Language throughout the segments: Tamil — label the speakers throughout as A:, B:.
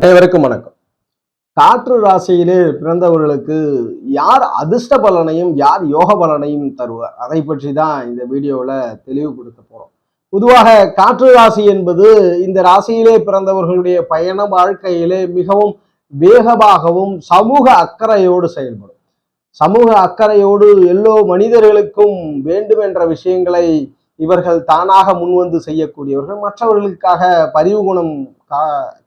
A: அனைவருக்கும் வணக்கம். காற்று ராசியிலே பிறந்தவர்களுக்கு யார் அதிர்ஷ்ட பலனையும் யார் யோக பலனையும் தருவார், அதை பற்றி தான் இந்த வீடியோவில் தெளிவுபடுத்த போறோம். பொதுவாக காற்று ராசி என்பது இந்த ராசியிலே பிறந்தவர்களுடைய பயண வாழ்க்கையிலே மிகவும் வேகமாகவும் சமூக அக்கறையோடு செயல்படும். சமூக அக்கறையோடு எல்லோ மனிதர்களுக்கும் வேண்டும் என்ற விஷயங்களை இவர்கள் தானாக முன்வந்து செய்யக்கூடியவர்கள், மற்றவர்களுக்காக பரிவு குணம்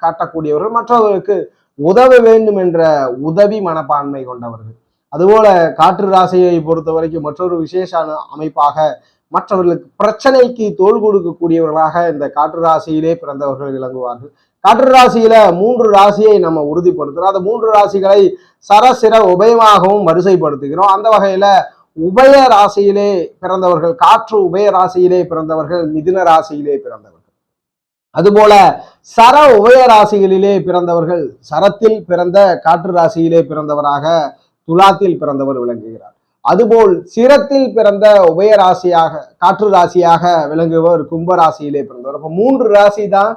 A: காட்டக்கூடியவர்கள், மற்றவர்களுக்கு உதவ வேண்டும் என்ற உதவி மனப்பான்மை கொண்டவர்கள். அதுபோல காற்று ராசியை பொறுத்த வரைக்கும் மற்றொரு விசேஷ அமைப்பாக மற்றவர்களுக்கு பிரச்சனைக்கு தோள் கொடுக்கக்கூடியவர்களாக இந்த காற்று ராசியிலே பிறந்தவர்கள் விளங்குவார்கள். காற்று ராசியில 3 ராசியை நம்ம உறுதிப்படுத்துறோம். அந்த 3 ராசிகளை சரசிர உபயமாகவும் வரிசைப்படுத்துகிறோம். அந்த வகையில உபய ராசியிலே பிறந்தவர்கள், காற்று உபய ராசியிலே பிறந்தவர்கள் மிதுன ராசியிலே பிறந்தவர்கள். அதுபோல சர உபய ராசிகளிலே பிறந்தவர்கள், சரத்தில் பிறந்த காற்று ராசியிலே பிறந்தவராக துலாத்தில் பிறந்தவர் விளங்குகிறார். அதுபோல் சிரத்தில் பிறந்த உபய ராசியாக காற்று ராசியாக விளங்குபவர் கும்பராசியிலே பிறந்தவர். அப்ப 3 ராசி தான்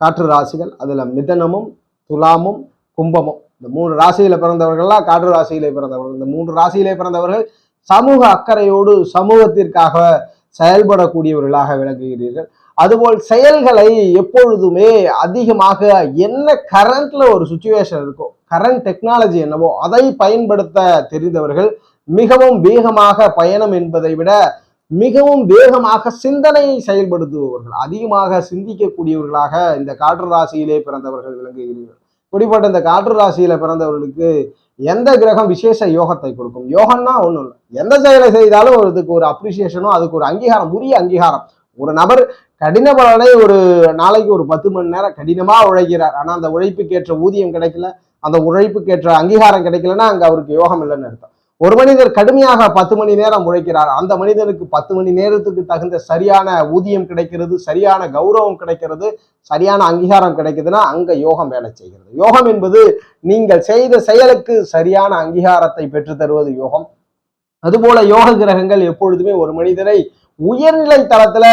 A: காற்று ராசிகள். அதுல மிதனமும் துலாமும் கும்பமும், இந்த 3 ராசியில பிறந்தவர்கள்லாம் காற்று ராசியிலே பிறந்தவர்கள். இந்த 3 ராசியிலே பிறந்தவர்கள் சமூக அக்கறையோடு சமூகத்திற்காக செயல்படக்கூடியவர்களாக விளங்குகிறீர்கள். அதுபோல் செயல்களை எப்பொழுதுமே அதிகமாக என்ன கரண்ட்ல ஒரு சுச்சுவேஷன் இருக்கோ, கரண்ட் டெக்னாலஜி என்னவோ அதை பயன்படுத்த தெரிந்தவர்கள். மிகவும் வேகமாக பயணம் என்பதை விட மிகவும் வேகமாக சிந்தனையை செயல்படுத்துபவர்கள், அதிகமாக சிந்திக்கக்கூடியவர்களாக இந்த காற்று ராசியிலே பிறந்தவர்கள் விளங்குகிறீர்கள். இப்படிப்பட்ட இந்த காற்று ராசியில பிறந்தவர்களுக்கு எந்த கிரகம் விசேஷ யோகத்தை கொடுக்கும்? யோகம்னா ஒண்ணும் இல்லை, எந்த செயலை செய்தாலும் அதுக்கு ஒரு அப்ரிசியேஷனோ, அதுக்கு ஒரு அங்கீகாரம், உரிய அங்கீகாரம். ஒரு நபர் கடின பலனை ஒரு நாளைக்கு ஒரு 10 மணி நேரம் கடினமா உழைக்கிறார், ஆனா அந்த உழைப்புக்கேற்ற ஊதியம் கிடைக்கல, அந்த உழைப்புக்கேற்ற அங்கீகாரம் கிடைக்கலன்னா அங்க அவருக்கு யோகம் இல்லைன்னு அர்த்தம். ஒரு மனிதர் கடுமையாக 10 மணி நேரம் உழைக்கிறார், அந்த மனிதனுக்கு 10 மணி நேரத்துக்கு தகுந்த சரியான ஊதியம் கிடைக்கிறது, சரியான கௌரவம் கிடைக்கிறது, சரியான அங்கீகாரம் கிடைக்குதுன்னா அங்க யோகம் வேலை செய்கிறது. யோகம் என்பது நீங்கள் செய்த செயலுக்கு சரியான அங்கீகாரத்தை பெற்று தருவது யோகம். அதுபோல யோக கிரகங்கள் எப்பொழுதுமே ஒரு மனிதரை உயர்நிலை தளத்துல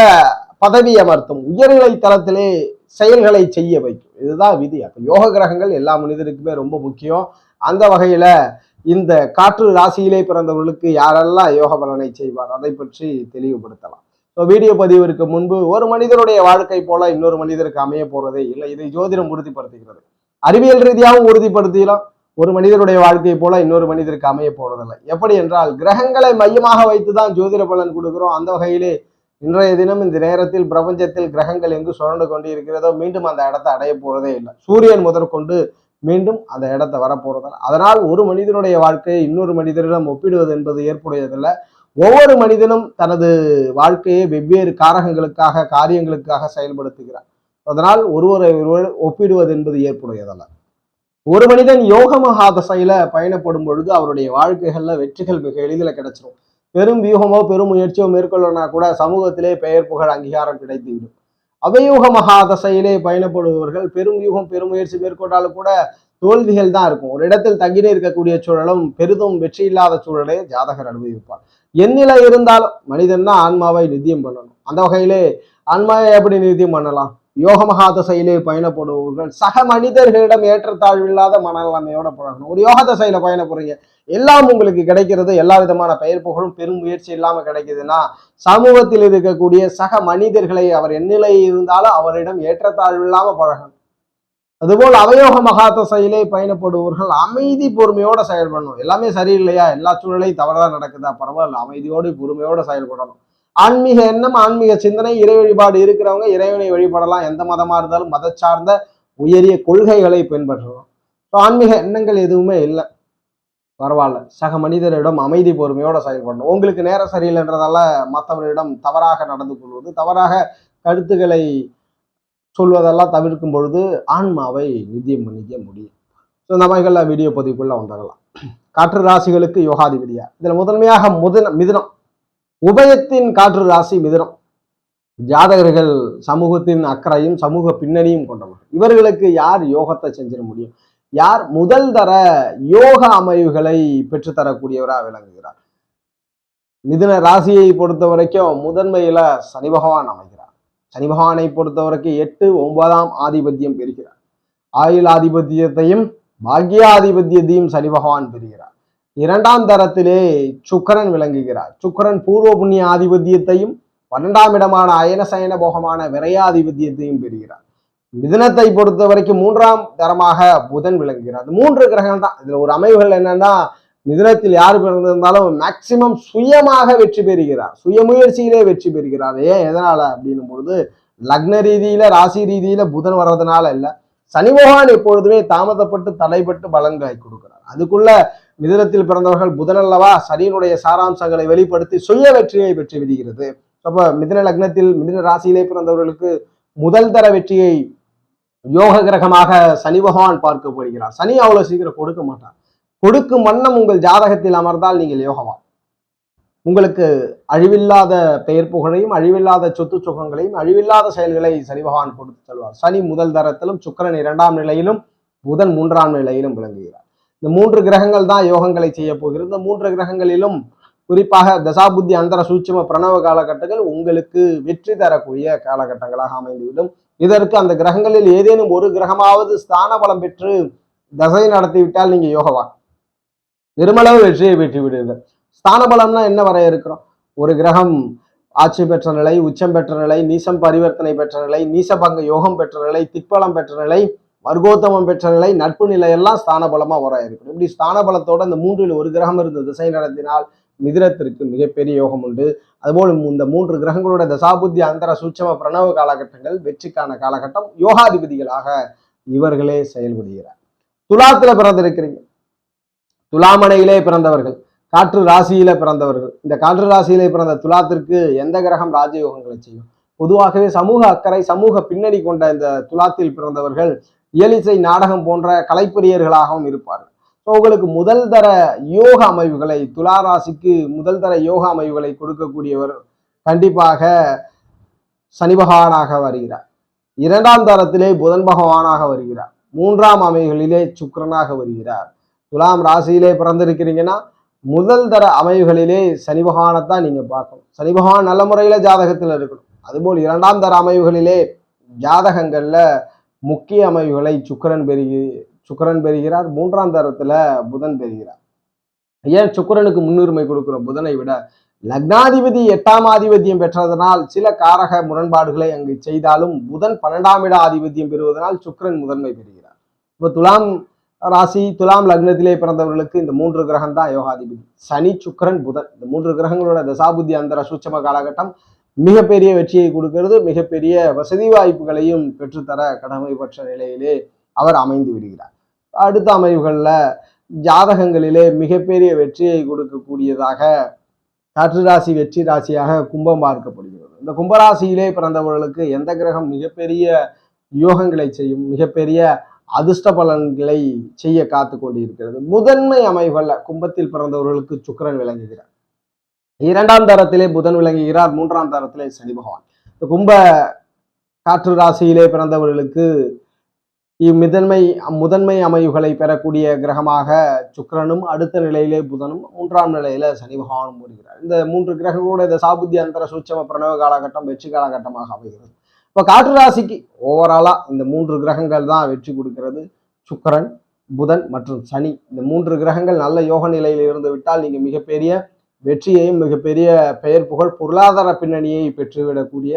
A: பதவி அமர்த்தும், உயர்நிலை தளத்திலே செயல்களை செய்ய வைக்கும். இதுதான் விதி. அப்ப யோக கிரகங்கள் எல்லா மனிதருக்குமே ரொம்ப முக்கியம். அந்த வகையில இந்த காற்று ராசியிலே பிறந்தவர்களுக்கு யாரெல்லாம் யோக பலனை செய்வார், அதை பற்றி தெளிவுபடுத்தலாம். வீடியோ பதிவிற்கு முன்பு, ஒரு மனிதனுடைய வாழ்க்கை போல இன்னொரு மனிதருக்கு அமைய போறதே இல்லை. இதை ஜோதிடம் உறுதிப்படுத்துகிறது. அறிவியல் ரீதியாகவும் உறுதிப்படுத்தலாம். ஒரு மனிதனுடைய வாழ்க்கை போல இன்னொரு மனிதருக்கு அமைய போறதில்லை. எப்படி என்றால் கிரகங்களை மையமாக வைத்துதான் ஜோதிட பலன் கொடுக்கிறோம். அந்த வகையிலே இன்றைய தினம் இந்த நேரத்தில் பிரபஞ்சத்தில் கிரகங்கள் எங்கு சுழண்டு கொண்டு இருக்கிறதோ மீண்டும் அந்த இடத்தை அடைய போறதே இல்லை. சூரியன் முதற்கொண்டு மீண்டும் அந்த இடத்தை வரப்போறதில்லை. அதனால் ஒரு மனிதனுடைய வாழ்க்கையை இன்னொரு மனிதரிடம் ஒப்பிடுவது என்பது ஏற்புடையதில்லை. ஒவ்வொரு மனிதனும் தனது வாழ்க்கையை வெவ்வேறு காரகங்களுக்காக, காரியங்களுக்காக செயல்படுத்துகிறார். அதனால் ஒருவரை ஒருவர் ஒப்பிடுவது என்பது ஏற்புடையதல்ல. ஒரு மனிதன் யோக மகாதசையில பயணப்படும் பொழுது அவருடைய வாழ்க்கைகள்ல வெற்றிகள் மிக எளிதில் கிடைச்சிடும். பெரும் வியூகமோ பெரும் முயற்சியோ மேற்கொள்ளனா கூட சமூகத்திலே பெயர் புகழ் அங்கீகாரம் கிடைத்துவிடும். அவயோக மகாதசையிலே பயணப்படுபவர்கள் பெரும் வியூகம் பெரும் முயற்சி மேற்கொண்டாலும் கூட தோல்விகள் தான் இருக்கும். ஒரு இடத்தில் தங்கினே இருக்கக்கூடிய சூழலும் பெரிதும் வெற்றி இல்லாத சூழலை ஜாதகர் அனுபவிப்பார். எந்நிலை இருந்தாலும் மனிதன் தான் ஆன்மாவை நித்தியம் பண்ணணும். அந்த வகையிலே ஆன்மாவை எப்படி நித்தியம் பண்ணலாம்? யோக மகாதசையிலே பயணப்படுபவர்கள் சக மனிதர்களிடம் ஏற்றத்தாழ்வில்லாத மனநிலைமையோட பழகணும். ஒரு யோக தசையில பயணப்படுறீங்க, எல்லாம் உங்களுக்கு கிடைக்கிறது, எல்லா விதமான பெயர் புகழும் பெரும் முயற்சி இல்லாம கிடைக்குதுன்னா சமூகத்தில் இருக்கக்கூடிய சக மனிதர்களை அவர் எந்நிலை இருந்தாலும் அவரிடம் ஏற்றத்தாழ்வு இல்லாம பழகணும். அதுபோல் அவயோக மகாதசையிலே பயணப்படுபவர்கள் அமைதி பொறுமையோட செயல்படணும். எல்லாமே சரியில்லையா, எல்லா சூழலையும் தவறுதான் நடக்குதா, பரவாயில்ல, அமைதியோடு பொறுமையோட செயல்படணும். ஆன்மீக எண்ணம், ஆன்மீக சிந்தனை, இறை வழிபாடு இருக்கிறவங்க இறைவனை வழிபடலாம். எந்த மதமா இருந்தாலும் மத சார்ந்த உயரிய கொள்கைகளை பின்பற்றலாம். ஆன்மீக எண்ணங்கள் எதுவுமே இல்லை, பரவாயில்ல, சக மனிதரிடம் அமைதி பொறுமையோட செயல்படணும். உங்களுக்கு நேரம் சரியில்லைன்றதால மற்றவரிடம் தவறாக நடந்து கொள்வது, தவறாக கருத்துக்களை சொல்வதெல்லாம் தவிர்க்கும் பொழுது ஆன்மாவை நித்தியம் பண்ணிக்க முடியும். இந்த மாதிரிகள் வீடியோ பதிவுக்குள்ள வந்துடலாம். காற்று ராசிகளுக்கு யோகாதிபதியா இதுல முதன்மையாக மிதுனம், உபயத்தின் காற்று ராசி மிதுனம். ஜாதகர்கள் சமூகத்தின் அக்கறையும் சமூக பின்னணியும் கொண்டவர்கள். இவர்களுக்கு யார் யோகத்தை செஞ்சிட முடியும்? யார் முதல் தர யோக அமைவுகளை பெற்றுத்தரக்கூடியவராக விளங்குகிறார்? மிதுன ராசியை பொறுத்த வரைக்கும் முதன்மையில சனி பகவான் அமைகிறார். சனி பகவானை பொறுத்த வரைக்கும் 8, 9ஆம் ஆதிபத்தியம் பெறுகிறார். ஆயுள் ஆதிபத்தியத்தையும் பாக்யாதிபத்தியத்தையும் சனி பகவான் பெறுகிறார். இரண்டாம் தரத்திலே சுக்கிரன் விளங்குகிறார். சுக்கிரன் பூர்வ புண்ணிய ஆதிபத்தியத்தையும் 12ஆம் இடமான அயன சயன போகமான விரையாதிபத்தியத்தையும் பெறுகிறார். மிதுனத்தை பொறுத்த வரைக்கும் 3ஆம் தரமாக புதன் விளங்குகிறார். மூன்று கிரகங்கள் தான். இதுல ஒரு அமைவுகள் என்னன்னா, மிதுனத்தில் யார் பிறந்திருந்தாலும் மேக்சிமம் சுயமாக வெற்றி பெறுகிறார், சுயமுயற்சியிலே வெற்றி பெறுகிறார். ஏன் எதனால அப்படின்னும் பொழுது, லக்ன ரீதியில ராசி ரீதியில புதன் வர்றதுனால இல்ல, சனி பகவான் எப்பொழுதுமே தாமதப்பட்டு தடைப்பட்டு பலன்களை கொடுக்கிறார். அதுக்குள்ள மிதுனத்தில் பிறந்தவர்கள் புதன் அல்லவா சனியினுடைய சாராம்சங்களை வெளிப்படுத்தி சுய வெற்றியை பெற்று விடுகிறது. அப்ப மிதுன லக்னத்தில் மிதுன ராசியிலே பிறந்தவர்களுக்கு முதல் தர வெற்றியை யோக கிரகமாக சனி பகவான் பார்க்கப்படுகிறார். சனி அவ்வளவு சீக்கிரம் கொடுக்க மாட்டார். கொடுக்கும் வண்ணம் உங்கள் ஜாதகத்தில் அமர்ந்தால் நீங்கள் யோகவான். உங்களுக்கு அழிவில்லாத பெயர் புகழையும் அழிவில்லாத சொத்து சுகங்களையும் அழிவில்லாத செயல்களை சனி பகவான் கொடுத்து செல்வார். சனி முதல் தரத்திலும் சுக்கிரன் 2ஆம் நிலையிலும் புதன் 3ஆம் நிலையிலும் விளங்குகிறார். இந்த மூன்று கிரகங்கள் தான் யோகங்களை செய்ய போகிறது. இந்த மூன்று கிரகங்களிலும் குறிப்பாக தசாபுத்தி அந்தர சூட்சும பிரணவ காலகட்டங்கள் உங்களுக்கு வெற்றி தரக்கூடிய காலகட்டங்களாக அமைந்துவிடும். இதற்கு அந்த கிரகங்களில் ஏதேனும் ஒரு கிரகமாவது ஸ்தான பலம் பெற்று தசை நடத்திவிட்டால் நீங்க யோகவான், பெருமளவு வெற்றியை பெற்று விடுவீர்கள். ஸ்தான பலம்னா என்ன வரையறுக்கிறோம்? ஒரு கிரகம் ஆட்சி பெற்ற நிலை, உச்சம் பெற்ற நிலை, நீசம் பரிவர்த்தனை பெற்ற நிலை, நீசபங்க யோகம் பெற்ற நிலை, திக்பலம் பெற்ற நிலை, வர்க்கோத்தமம் பெற்ற நிலை, நட்பு நிலை எல்லாம் ஸ்தான பலமா வரையறுக்கணும். இப்படி ஸ்தான பலத்தோட இந்த மூன்றில் ஒரு கிரகம் இருந்து திசை நடத்தினால் மிதுனத்திற்கு மிகப்பெரிய யோகம் உண்டு. அதுபோல் இந்த மூன்று கிரகங்களோட தசாபுத்தி அந்தர சூட்சம பிரணவ காலகட்டங்கள் வெற்றிக்கான காலகட்டம். யோகாதிபதிகளாக இவர்களே செயல்படுகிறார். துலாத்துல பிறந்திருக்கிறீங்க, துலாமனையிலே பிறந்தவர்கள், காற்று ராசியில பிறந்தவர்கள். இந்த காற்று ராசியிலே பிறந்த துலாத்திற்கு எந்த கிரகம் ராஜயோகங்களை செய்யும்? பொதுவாகவே சமூக அக்கறை சமூக பின்னணி கொண்ட இந்த துலாத்தில் பிறந்தவர்கள் இயலிசை நாடகம் போன்ற கலைப்பிரியர்களாகவும் இருப்பார்கள். உங்களுக்கு முதல் தர யோக அமைவுகளை, துலா ராசிக்கு முதல் தர யோக அமைவுகளை கொடுக்கக்கூடியவர் கண்டிப்பாக சனி பகவானாக வருகிறார். இரண்டாம் தரத்திலே புதன் பகவானாக வருகிறார். மூன்றாம் அமைவுகளிலே சுக்கிரனாக வருகிறார். துலாம் ராசியிலே பிறந்திருக்கிறீங்கன்னா முதல் தர அமைவுகளிலே சனி பகவானைத்தான் நீங்க பார்க்கணும். சனி பகவான் நல்ல முறையில ஜாதகத்தில் இருக்கணும். அதுபோல் இரண்டாம் தர அமைவுகளிலே ஜாதகங்கள்ல முக்கிய அமைவுகளை சுக்கிரன் பெறுகிறார். மூன்றாம் தரத்துல புதன் பெறுகிறார். ஏன் சுக்கிரனுக்கு முன்னுரிமை கொடுக்கிறோம் புதனை விட? லக்னாதிபதி 8ஆம் ஆதிபத்தியம் பெற்றதனால் சில காரக முரண்பாடுகளை அங்கு செய்தாலும் புதன் 12ஆம் இட ஆதிபத்தியம் பெறுவதனால் சுக்கிரன் முதன்மை பெறுகிறார். இப்போ துலாம் ராசி துலாம் லக்னத்திலே பிறந்தவர்களுக்கு இந்த மூன்று கிரகம் தான் யோகாதிபதி. சனி சுக்கிரன் புதன், இந்த மூன்று கிரகங்களோட தசாபுத்தி அந்தர சூட்சம காலகட்டம் மிகப்பெரிய வெற்றியை கொடுக்கிறது. மிகப்பெரிய வசதி வாய்ப்புகளையும் பெற்றுத்தர கடமைப்பட்ட நிலையிலே அவர் அமைந்து விடுகிறார். அடுத்த அமைவுகள்ல ஜாதகங்களிலே மிகப்பெரிய வெற்றியை கொடுக்கக்கூடியதாக காற்று ராசி வெற்றி ராசியாக கும்பம் பார்க்கப்படுகிறது. இந்த கும்பராசியிலே பிறந்தவர்களுக்கு எந்த கிரகம் மிகப்பெரிய யோகங்களை செய்யும், மிகப்பெரிய அதிர்ஷ்ட பலன்களை செய்ய காத்து கொண்டிருக்கிறது? முதன்மை அமைவுகள்ல கும்பத்தில் பிறந்தவர்களுக்கு சுக்கிரன் விளங்குகிறார். இரண்டாம் தரத்திலே புதன் விளங்குகிறார். மூன்றாம் தரத்திலே சனி பகவான். கும்ப காற்று ராசியிலே பிறந்தவர்களுக்கு முதன்மை அமைவுகளை பெறக்கூடிய கிரகமாக சுக்கிரனும், அடுத்த நிலையிலே புதனும், மூன்றாம் நிலையில சனி பகவானும் வருகிறார். இந்த மூன்று கிரகங்களோட தசாபுத்தி அந்தர சூட்சம பிரணவ காலகட்டம் வெற்றி காலகட்டமாக அமைகிறது. இப்ப காற்று ராசிக்கு ஓவராலா இந்த மூன்று கிரகங்கள் தான் வெற்றி கொடுக்கிறது. சுக்கிரன், புதன் மற்றும் சனி, இந்த மூன்று கிரகங்கள் நல்ல யோக நிலையில் இருந்து விட்டால் நீங்க மிகப்பெரிய வெற்றியையும் மிகப்பெரிய பெயர் புகழ் பொருளாதார பின்னணியை பெற்றுவிடக்கூடிய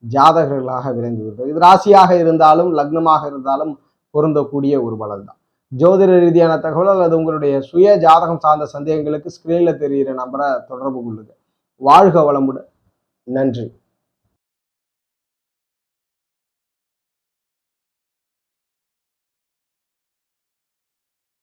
A: ஜாதகர்களாக விளங்குகிறது. இது ராசியாக இருந்தாலும் லக்னமாக இருந்தாலும் பொருந்தக்கூடிய ஒரு பலன் தான். ஜோதிட ரீதியான தகவல் அல்லது உங்களுடைய சுய ஜாதகம் சார்ந்த சந்தேகங்களுக்கு ஸ்கிரீன்ல தெரிகிற நம்பரை தொடர்பு கொள்ளுங்க. வாழ்க வளமுடன். நன்றி.